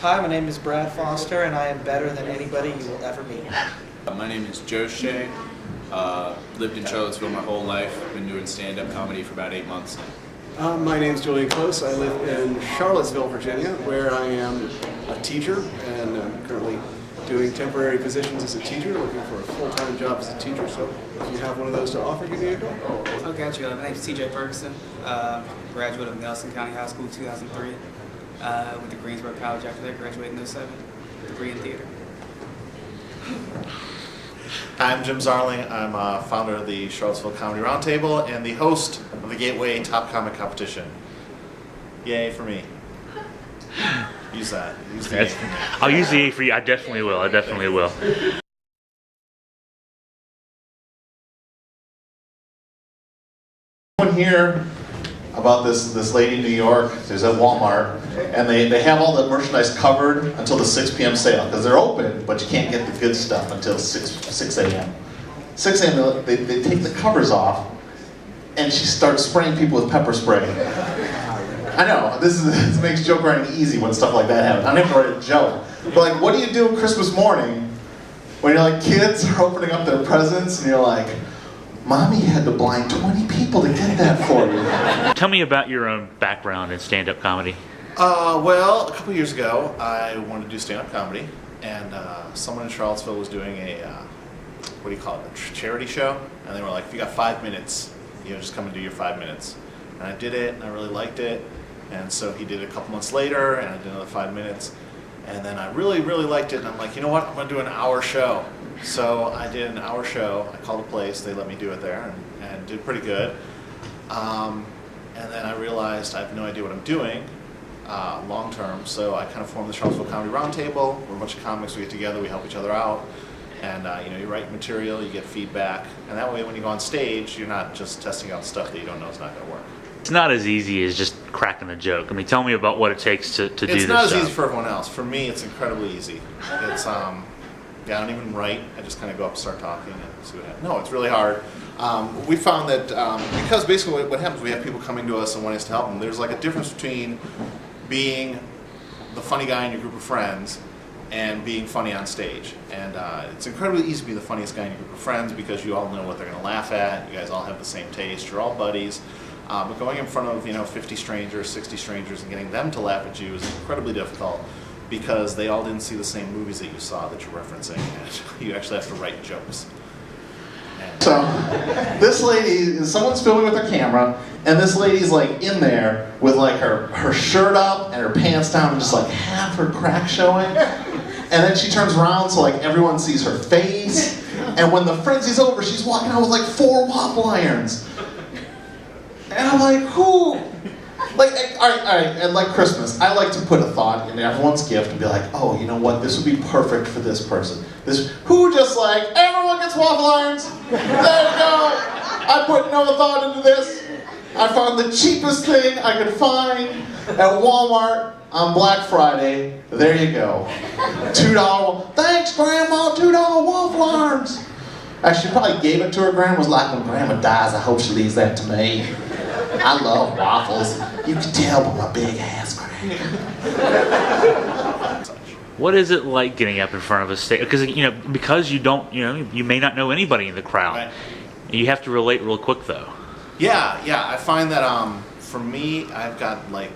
Hi, my name is Brad Foster, and I am better than anybody you will ever meet. My name is Shea. Lived in Charlottesville my whole life. Been doing stand-up comedy for about 8 months now. My name is Julian Close. I live in Charlottesville, Virginia, where I am a teacher and I'm currently doing temporary positions as a teacher, looking for a full-time job as a teacher. So if you have one of those to offer, give me a call. Okay, my name is Ferguson. Graduate of Nelson County High School 2003. Went to Greensboro College after that, graduated in 07. Degree in theater. I'm Jim Zarling. I'm founder of the Charlottesville Comedy Roundtable and the host of the Gateway Top Comic Competition. Yay for me. Use that. Use the A. I'll use the A for you. I definitely will. I definitely will. Everyone here about this lady in New York who's at Walmart, and they have all the merchandise covered until the 6 p.m. sale, because they're open, but you can't get the good stuff until 6 a.m. 6 a.m. They take the covers off, and she starts spraying people with pepper spray. I know, this makes joke writing easy when stuff like that happens. I don't have to write a joke. But like, what do you do Christmas morning when you're like, kids are opening up their presents, and you're like, Mommy had to blind 20 people to get that for you. Tell me about your own background in stand-up comedy. Well, a couple years ago, I wanted to do stand-up comedy, and someone in Charlottesville was doing a, what do you call it, a charity show, and they were like, if you got 5 minutes, just come and do your 5 minutes. And I did it, and I really liked it, and so he did it a couple months later, and I did another 5 minutes, and then I really, really liked it, and I'm like, you know what, I'm going to do an hour show. So I did an hour show. I called a place, they let me do it there, and did pretty good. And then I realized I have no idea what I'm doing long term, so I kind of formed the Charlottesville Comedy Roundtable. We're a bunch of comics, we get together, we help each other out, and you write material, you get feedback, and that way when you go on stage, you're not just testing out stuff that you don't know is not going to work. It's not as easy as just cracking a joke. I mean, tell me about what it takes to do this. It's not as stuff. easy for everyone else. For me, it's incredibly easy. It's yeah, I don't even write. I just kind of go up and start talking and see what happens. No, it's really hard. We found that because basically what happens, we have people coming to us and wanting us to help them. There's like a difference between being the funny guy in your group of friends and being funny on stage. And it's incredibly easy to be the funniest guy in your group of friends because you all know what they're going to laugh at. You guys all have the same taste. You're all buddies. But going in front of 50 strangers, 60 strangers, and getting them to laugh at you is incredibly difficult, because they all didn't see the same movies that you saw that you're referencing, and you actually have to write jokes. So, this lady, someone's filming with her camera, and this lady's like in there with like her shirt up and her pants down and just like half her crack showing. And then she turns around so like everyone sees her face. And when the frenzy's over, she's walking out with like 4 waffle irons. And I'm like, who? Like, all right, and like Christmas, I like to put a thought in everyone's gift and be like, oh, you know what, this would be perfect for this person. Who just like, everyone gets waffle irons? There you go. I put no thought into this. I found the cheapest thing I could find at Walmart on Black Friday. There you go. $2. Thanks, Grandma, $2 waffle irons. Actually, probably gave it to her. Grandma was like, when Grandma dies, I hope she leaves that to me. I love waffles. You can tell by my big ass crack. What is it like getting up in front of a stage? Because you don't, you may not know anybody in the crowd. Right. You have to relate real quick, though. Yeah. I find that for me, I've got like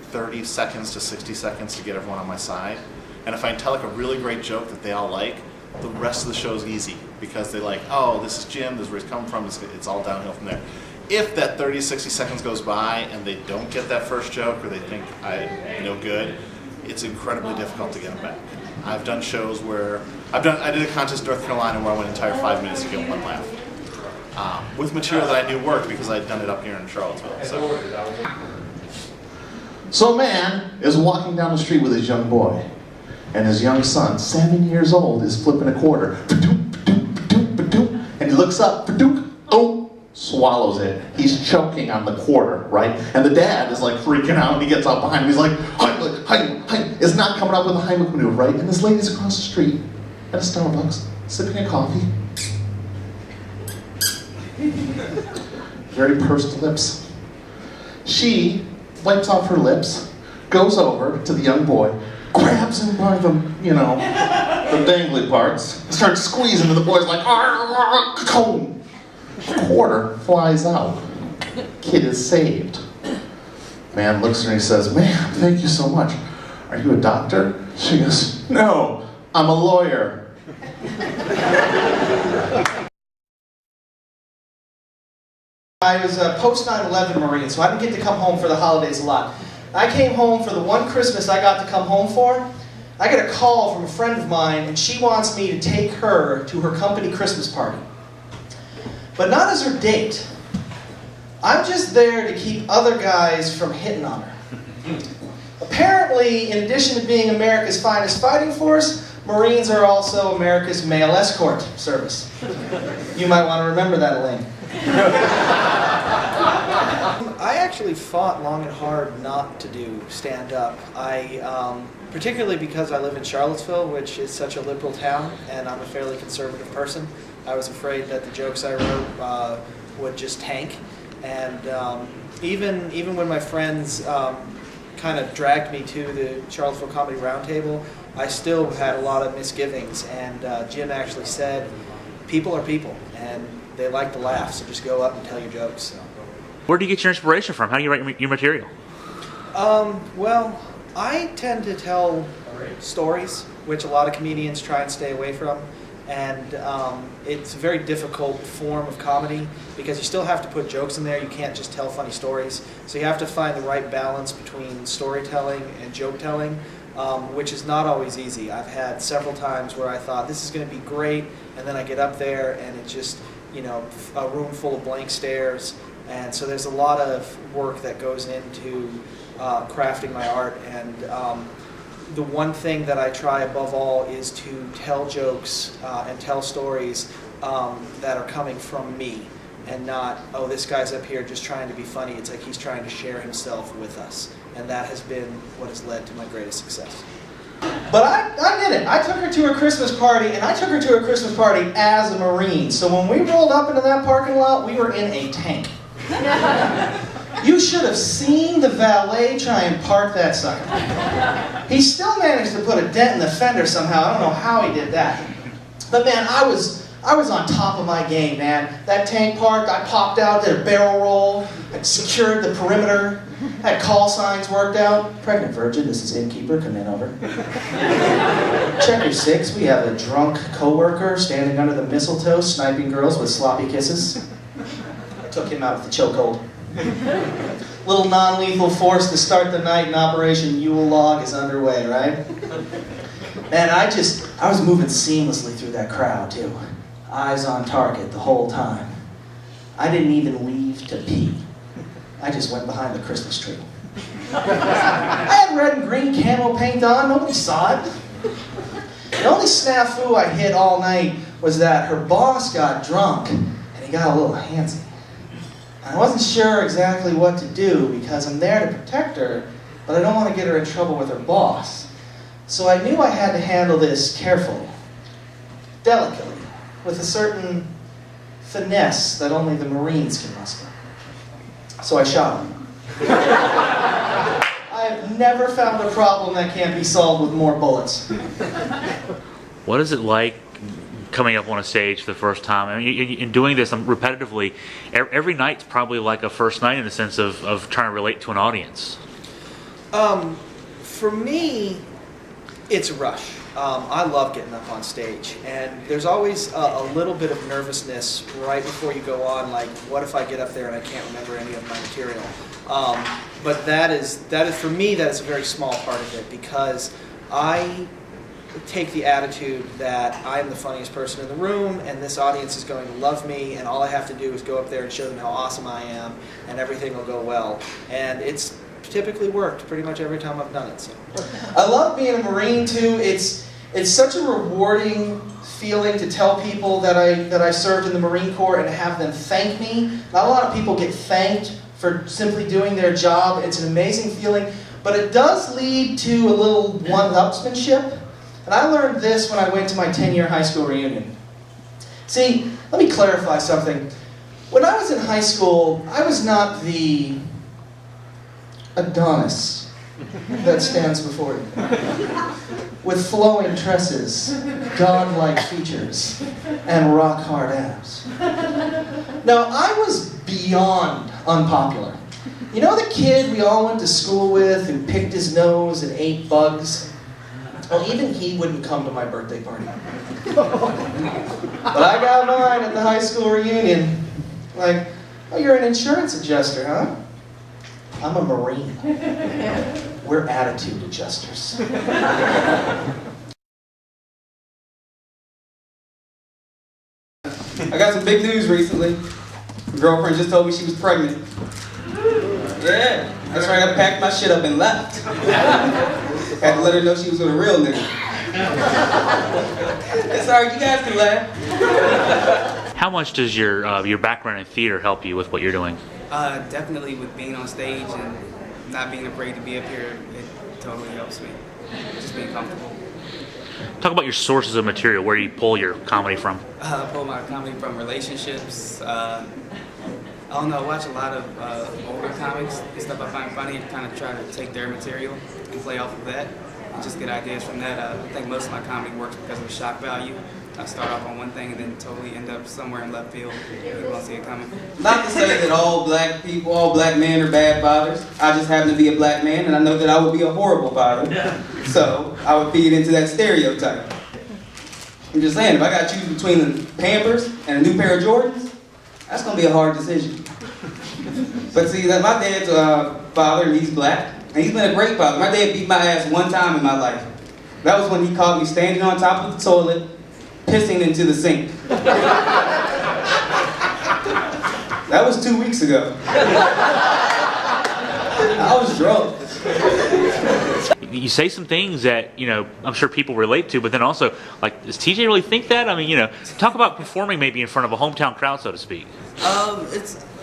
30 seconds to 60 seconds to get everyone on my side. And if I tell like a really great joke that they all like, the rest of the show is easy, because they like, oh, this is Jim, this is where he's coming from, it's all downhill from there. If that 30 to 60 seconds goes by and they don't get that first joke, or they think I'm no good, it's incredibly difficult to get them back. I've done shows where I did a contest in North Carolina where I went entire 5 minutes to get one laugh. With material that I knew worked because I'd done it up here in Charlottesville. So a man is walking down the street with his young boy, and his young son, 7 years old, is flipping a quarter. And he looks up, swallows it. He's choking on the quarter, right? And the dad is like freaking out, and he gets out behind him. He's like, Heimlich. It's not coming up with a Heimlich maneuver, right? And this lady's across the street at a Starbucks, sipping a coffee. Very pursed lips. She wipes off her lips, goes over to the young boy, grabs him by the, the dangly parts, starts squeezing, and the boy's like, "Comb." Quarter flies out. Kid is saved. Man looks at her and he says, "Man, thank you so much. Are you a doctor?" She goes, "No, I'm a lawyer." I was a post 9/11 Marine, so I didn't get to come home for the holidays a lot. I came home for the one Christmas I got to come home for. I get a call from a friend of mine, and she wants me to take her to her company Christmas party. But not as her date. I'm just there to keep other guys from hitting on her. Apparently, in addition to being America's finest fighting force, Marines are also America's male escort service. You might want to remember that, Elaine. I actually fought long and hard not to do stand-up. Particularly because I live in Charlottesville, which is such a liberal town, and I'm a fairly conservative person. I was afraid that the jokes I wrote would just tank. And even when my friends kind of dragged me to the Charlottesville Comedy Roundtable, I still had a lot of misgivings. And Jim actually said, people are people, and they like to laugh, so just go up and tell your jokes. So. Where do you get your inspiration from? How do you write your material? Well, I tend to tell stories, which a lot of comedians try and stay away from. And it's a very difficult form of comedy because you still have to put jokes in there. You can't just tell funny stories. So you have to find the right balance between storytelling and joke telling, which is not always easy. I've had several times where I thought this is going to be great, and then I get up there and it's just, a room full of blank stares. And so there's a lot of work that goes into crafting my art. And the one thing that I try above all is to tell jokes and tell stories that are coming from me, and not, oh, this guy's up here just trying to be funny. It's like he's trying to share himself with us, and that has been what has led to my greatest success. But I did it. I took her to her Christmas party, and I took her to her Christmas party as a Marine. So when we rolled up into that parking lot, we were in a tank. You should have seen the valet try and park that sucker. He still managed to put a dent in the fender somehow. I don't know how he did that. But man, I was on top of my game, man. That tank parked, I popped out, did a barrel roll, I secured the perimeter, had call signs worked out. Pregnant virgin, this is innkeeper, come in over. Checker 6, we have a drunk coworker standing under the mistletoe, sniping girls with sloppy kisses. I took him out with the chokehold. Little non-lethal force to start the night, and Operation Yule Log is underway, right? Man, I was moving seamlessly through that crowd, too. Eyes on target the whole time. I didn't even leave to pee. I just went behind the Christmas tree. I had red and green camo paint on, nobody saw it. The only snafu I hit all night was that her boss got drunk, and he got a little handsy. I wasn't sure exactly what to do because I'm there to protect her, but I don't want to get her in trouble with her boss. So I knew I had to handle this carefully, delicately, with a certain finesse that only the Marines can muster. So I shot him. I have never found a problem that can't be solved with more bullets. What is it like coming up on a stage for the first time? I mean, in doing this repetitively, every night's probably like a first night in the sense of trying to relate to an audience. For me, it's a rush. I love getting up on stage, and there's always a little bit of nervousness right before you go on, like, what if I get up there and I can't remember any of my material? But that is for me, that is a very small part of it, because I take the attitude that I am the funniest person in the room, and this audience is going to love me, and all I have to do is go up there and show them how awesome I am, and everything will go well. And it's typically worked pretty much every time I've done it. So. I love being a Marine too. It's such a rewarding feeling to tell people that I served in the Marine Corps and have them thank me. Not a lot of people get thanked for simply doing their job. It's an amazing feeling, but it does lead to a little one-upsmanship. And I learned this when I went to my 10-year high school reunion. See, let me clarify something. When I was in high school, I was not the Adonis that stands before you. With flowing tresses, godlike features, and rock-hard abs. Now, I was beyond unpopular. You know the kid we all went to school with who picked his nose and ate bugs? Well, even he wouldn't come to my birthday party. But I got mine at the high school reunion. Like, oh, you're an insurance adjuster, huh? I'm a Marine. We're attitude adjusters. I got some big news recently. My girlfriend just told me she was pregnant. Yeah, that's right, I packed my shit up and left. Had to let her know she was with a real nigga. It's alright, you guys can laugh. How much does your background in theater help you with what you're doing? Definitely with being on stage and not being afraid to be up here, it totally helps me. Just being comfortable. Talk about your sources of material. Where do you pull your comedy from? I pull my comedy from relationships. I don't know, I watch a lot of older comics and stuff I find funny and kind of try to take their material and play off of that and just get ideas from that. I think most of my comedy works because of the shock value. I start off on one thing and then totally end up somewhere in left field. You won't see it coming. Not to say that all black people, all black men are bad fathers. I just happen to be a black man and I know that I would be a horrible father. So I would feed into that stereotype. I'm just saying, if I got to choose between the Pampers and a new pair of Jordans, that's going to be a hard decision. But see, my dad's father, he's black, and he's been a great father. My dad beat my ass one time in my life. That was when he caught me standing on top of the toilet, pissing into the sink. That was 2 weeks ago. I was drunk. You say some things that, I'm sure people relate to, but then also, like, does TJ really think that? I mean, talk about performing maybe in front of a hometown crowd, so to speak.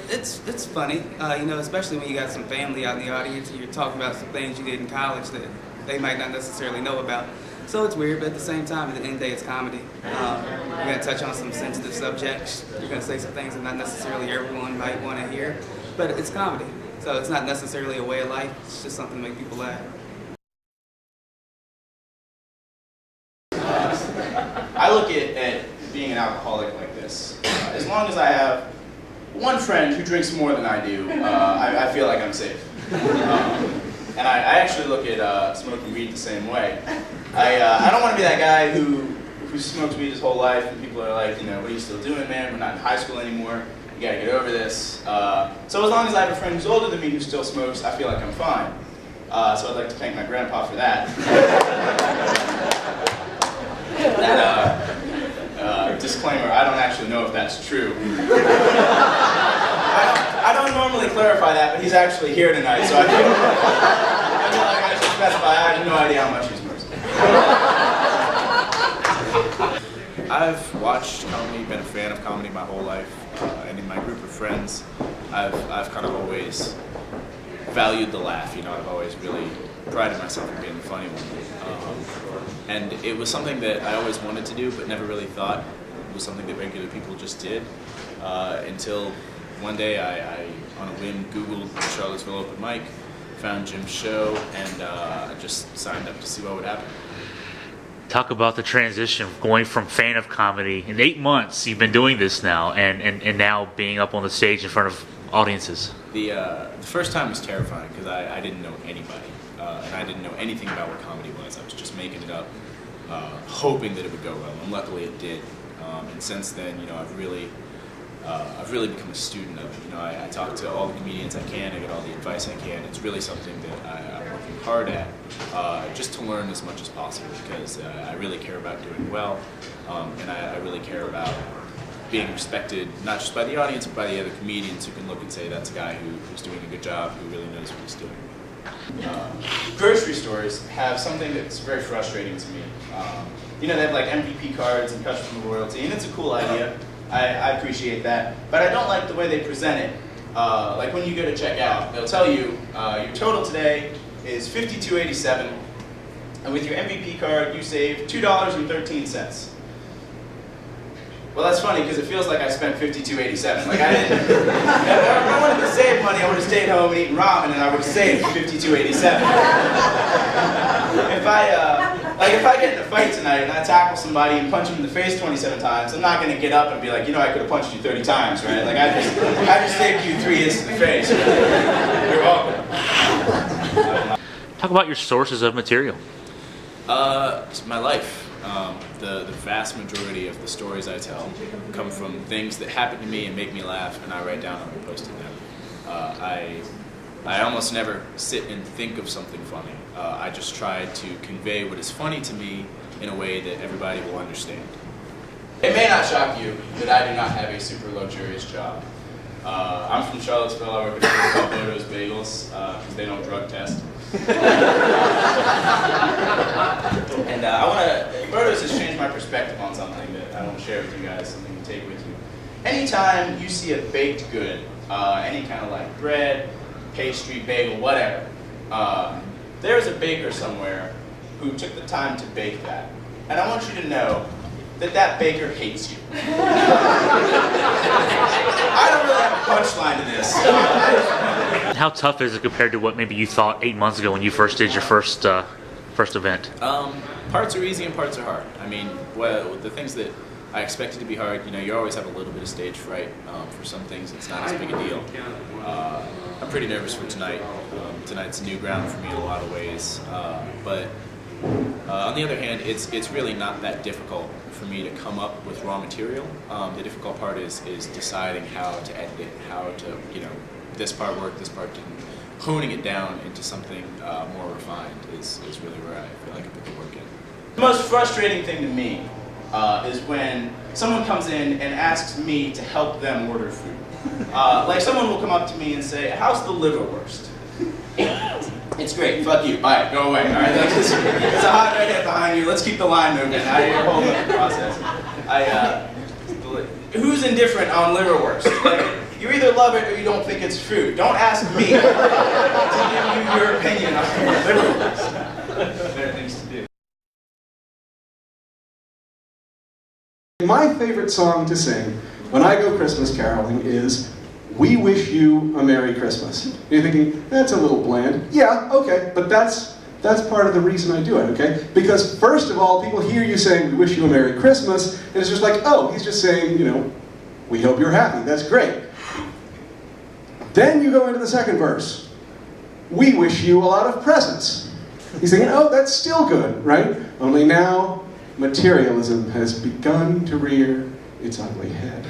It's funny, especially when you got some family out in the audience and you're talking about some things you did in college that they might not necessarily know about. So it's weird, but at the same time, at the end of the day, it's comedy. You're going to touch on some sensitive subjects. You're going to say some things that not necessarily everyone might want to hear, but it's comedy. So it's not necessarily a way of life. It's just something to make people laugh. I look at being an alcoholic like this. As long as I have one friend who drinks more than I do, I feel like I'm safe. And I actually look at smoking weed the same way. I don't want to be that guy who smoked weed his whole life and people are like, what are you still doing, man? We're not in high school anymore. You gotta get over this. So as long as I have a friend who's older than me who still smokes, I feel like I'm fine. So I'd like to thank my grandpa for that. Disclaimer, I don't actually know if that's true. I don't normally clarify that, but he's actually here tonight, so I feel like I should specify I have no idea how much he smokes. I've watched comedy, been a fan of comedy my whole life, and in my group of friends, I've kind of always valued the laugh. I've always really prided myself in being the funny one. And it was something that I always wanted to do, but never really thought it was something that regular people just did, until one day I on a whim, Googled Charlottesville open mic, found Jim's show, and I just signed up to see what would happen. Talk about the transition, going from fan of comedy. In 8 months, you've been doing this now, and now being up on the stage in front of audiences. The first time was terrifying because I didn't know anybody, and I didn't know anything about what comedy was. I was just making it up, hoping that it would go well, and luckily it did. And since then, I've really become a student of it. I talk to all the comedians I can, I get all the advice I can. It's really something that I'm working hard at, just to learn as much as possible, because I really care about doing well, and I really care about being respected, not just by the audience, but by the other comedians who can look and say, that's a guy who's doing a good job, who really knows what he's doing. Grocery stores have something that's very frustrating to me. They have like MVP cards and customer loyalty, and it's a cool idea. I appreciate that, but I don't like the way they present it. Like when you go to check out, they'll tell you your total today is $52.87, and with your MVP card you save $2.13. Well, that's funny because it feels like I spent $52.87. Like I didn't. If I wanted to save money, I would have stayed home and eaten ramen, and I would have saved $52.87. If I get in a fight tonight and I tackle somebody and punch him in the face 27 times, I'm not going to get up and be like, you know, I could have punched you 30 times, right? Like I just saved you 3 hits to the face. You're welcome. Talk about your sources of material. It's my life. The vast majority of the stories I tell come from things that happen to me and make me laugh, and I write down on the post-it note. I almost never sit and think of something funny. I just try to convey what is funny to me in a way that everybody will understand. It may not shock you that I do not have a super luxurious job. I'm from Charlottesville. I work at a place called Bodo's Bagels because they don't drug test. And Bodo's has changed my perspective on something that I want to share with you guys, something to take with you. Anytime you see a baked good, any kind of like bread, pastry, bagel, whatever, there's a baker somewhere who took the time to bake that. And I want you to know that that baker hates you. I don't really have a punchline to this. How tough is it compared to what maybe you thought 8 months ago when you first did your first event? Parts are easy and parts are hard. I mean, well, the things that I expected to be hard, you know, you always have a little bit of stage fright. For some things, it's not as big a deal. I'm pretty nervous for tonight. Tonight's new ground for me in a lot of ways. But on the other hand, it's really not that difficult for me to come up with raw material. The difficult part is deciding how to edit it, how to, you know, this part worked, this part didn't. Honing it down into something more refined is really where I feel like I put the work in. The most frustrating thing to me is when someone comes in and asks me to help them order food. Like someone will come up to me and say, "How's the liverwurst?" It's great. Fuck you. Bye. Go away. All right. It's a hot redhead behind you. Let's keep the line moving. You're holding up the process. Who's indifferent on liverwurst? Like, you either love it or you don't think it's food. Don't ask me to give you your opinion on liverwurst. Better things to do. My favorite song to sing when I go Christmas caroling is "We Wish You a Merry Christmas." You're thinking, that's a little bland. Yeah, okay, but that's part of the reason I do it, okay? Because first of all, people hear you saying, "We wish you a Merry Christmas," and it's just like, oh, he's just saying, you know, we hope you're happy. That's great. Then you go into the second verse. "We wish you a lot of presents." He's thinking, oh, that's still good, right? Only now, materialism has begun to rear its ugly head.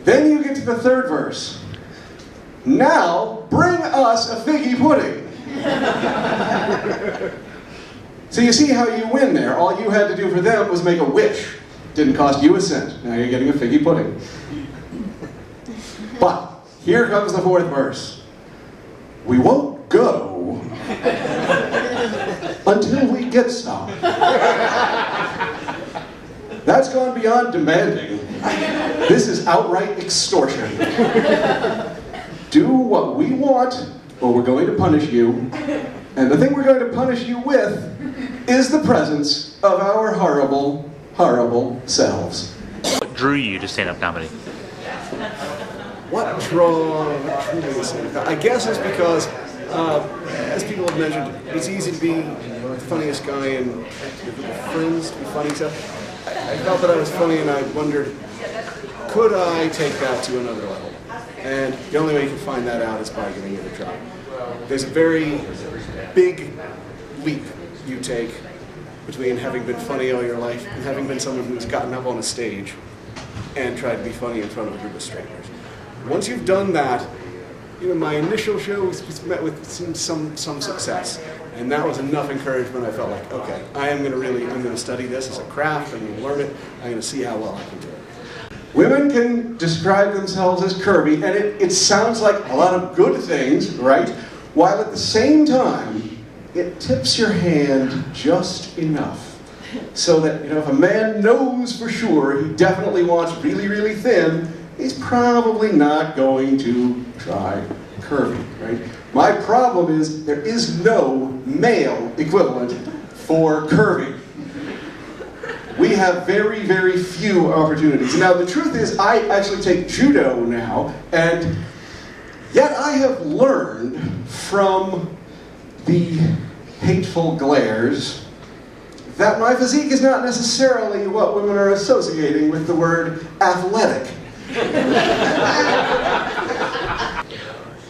Then you get to the third verse. "Now, bring us a figgy pudding." So you see how you win there. All you had to do for them was make a wish. Didn't cost you a cent. Now you're getting a figgy pudding. But here comes the fourth verse. "We won't go until we get some." That's gone beyond demanding. This is outright extortion. Do what we want, or we're going to punish you. And the thing we're going to punish you with is the presence of our horrible, horrible selves. What drew you to stand-up comedy? What drew me? I guess it's because, as people have mentioned, it's easy to be the funniest guy in your group of friends, to be funny. So I felt that I was funny, and I wondered, could I take that to another level? And the only way you can find that out is by giving it a try. There's a very big leap you take between having been funny all your life and having been someone who's gotten up on a stage and tried to be funny in front of a group of strangers. Once you've done that, you know, my initial show was met with some success, and that was enough encouragement. I felt like, okay, I'm going to study this as a craft, I'm going to learn it, I'm going to see how well I can do it. Women can describe themselves as curvy, and it sounds like a lot of good things, right? While at the same time, it tips your hand just enough. So that, you know, if a man knows for sure he definitely wants really, really thin, he's probably not going to try curvy, right? My problem is there is no male equivalent for curvy. we have very, very few opportunities. Now, the truth is, I actually take judo now, and yet I have learned from the hateful glares that my physique is not necessarily what women are associating with the word athletic.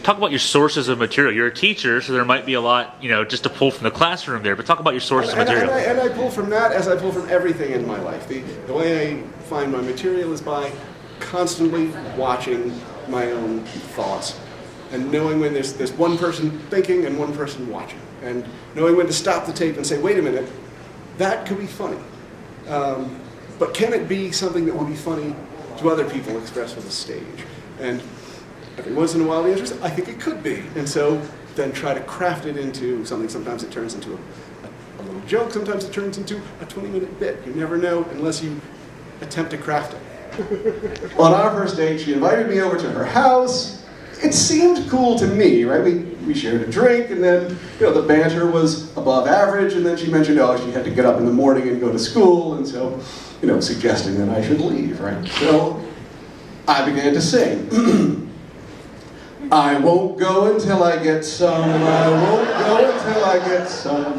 Talk about your sources of material. You're a teacher, so there might be a lot, just to pull from the classroom there, but talk about your sources of material. And I pull from that as I pull from everything in my life. The way I find my material is by constantly watching my own thoughts and knowing when there's one person thinking and one person watching, and knowing when to stop the tape and say, wait a minute, that could be funny. But can it be something that will be funny to other people expressed on the stage? And every once in a while the answer is, I think it could be. And so then try to craft it into something. Sometimes it turns into a little joke, sometimes it turns into a 20-minute bit. You never know unless you attempt to craft it. On our first date, she invited me over to her house. It seemed cool to me, right? We shared a drink, and then the banter was above average, and then she mentioned, she had to get up in the morning and go to school, and so, suggesting that I should leave, right? So I began to sing. I won't go until I get some, I won't go until I get some.